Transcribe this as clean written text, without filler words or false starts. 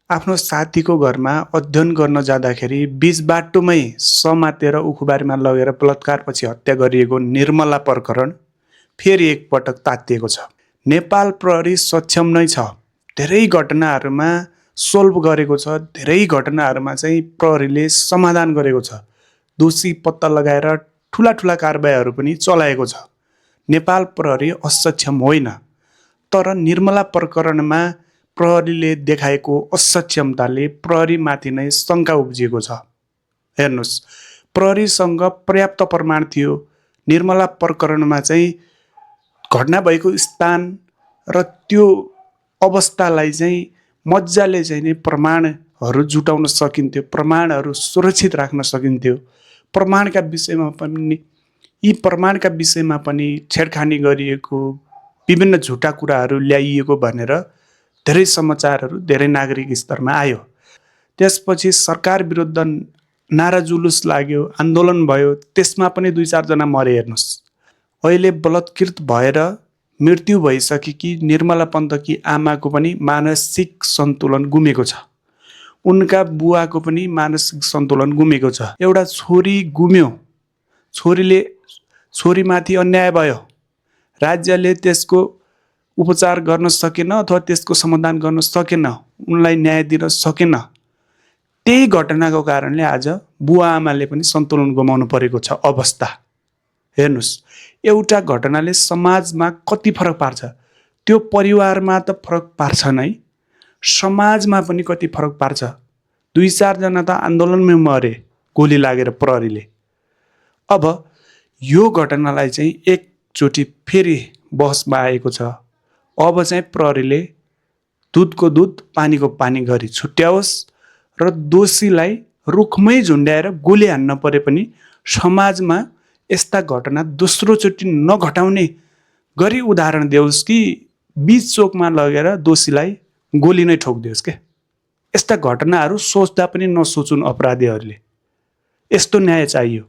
आफ्नो साथीको घरमा अध्ययन गर्न जाँदाखेरि बीच बाटोमै समातेर उखुबारीमा लगेर बलात्कारपछि हत्या गरिएको निर्मला प्रकरण फेरि एकपटक तातिएको छ। नेपाल प्रहरी सक्षम नै छ। धेरै घटनाहरूमा सोल्भ गरेको छ, धेरै घटनाहरूमा चाहिँ प्रहरीले समाधान गरेको छ। दोषी पत्ता लगाएर ठुला कारबाहीहरू पनि चलाएको छ। नेपाल प्रहरी असक्षम होइन, तर निर्मला प्रकरणमा प्रहरीले देखाएको असक्षमताले प्रहरीमाथि नै शङ्का उब्जिएको छ। हेर्नुस्, प्रहरीसँग पर्याप्त प्रमाण थियो। निर्मला प्रकरणमा चाहिँ घटना भएको स्थान र त्यो अवस्थालाई चाहिँ मजाले चाहिँ नि प्रमाणहरू जुटाउन सकिन्थ्यो, प्रमाणहरू सुरक्षित राख्न सकिन्थ्यो। प्रमाणका विषयमा पनि छेडखानी गरिएको, विभिन्न झुटा कुराहरू ल्याइएको भनेर धेरै समाचारहरू धेरै नागरिक स्तरमा आयो। त्यसपछि सरकार विरुद्ध नारा जुलुस लाग्यो, आन्दोलन भयो, त्यसमा पनि 2-4 जना मरे। हेर्नुस्, अहिले बलात्कृत भएर मृत्यु भइसकेकी निर्मला पन्तकी आमाको पनि मानसिक सन्तुलन गुमेको छ। उनका बुवाको पनि मानसिक सन्तुलन गुमेको छ। एउटा छोरी गुम्यो, छोरीमाथि अन्याय भयो, राज्यले त्यसको उपचार गर्न सकेन अथवा त्यसको समाधान गर्न सकेन, उनलाई न्याय दिन सकेन। त्यही घटनाको कारणले आज बुवा आमाले पनि सन्तुलन गुमाउनु परेको छ अवस्था। हेर्नुस्, एउटा घटनाले समाजमा कति फरक पार्छ। त्यो परिवारमा त फरक पार्छ नै, समाजमा पनि कति फरक पार्छ। 2-4 जना त आन्दोलनमै मरे गोली लागेर प्रहरीले। अब यो घटनालाई चाहिँ एकचोटि फेरि बहसमा आएको छ। अब चाहिँ प्रहरीले दुधको दुध पानीको पानी गरी छुट्याओस् र दोषीलाई रुखमै झुन्ड्याएर गोली हान्न परे पनि समाजमा यस्ता घटना दोस्रोचोटि नघटाउने गरी उदाहरण देओस् कि बीच चोकमा लगेर दोषीलाई गोली नै ठोकिदियोस् के। यस्ता घटनाहरू सोच्दा पनि नसोचुन् अपराधीहरूले। यस्तो न्याय चाहियो।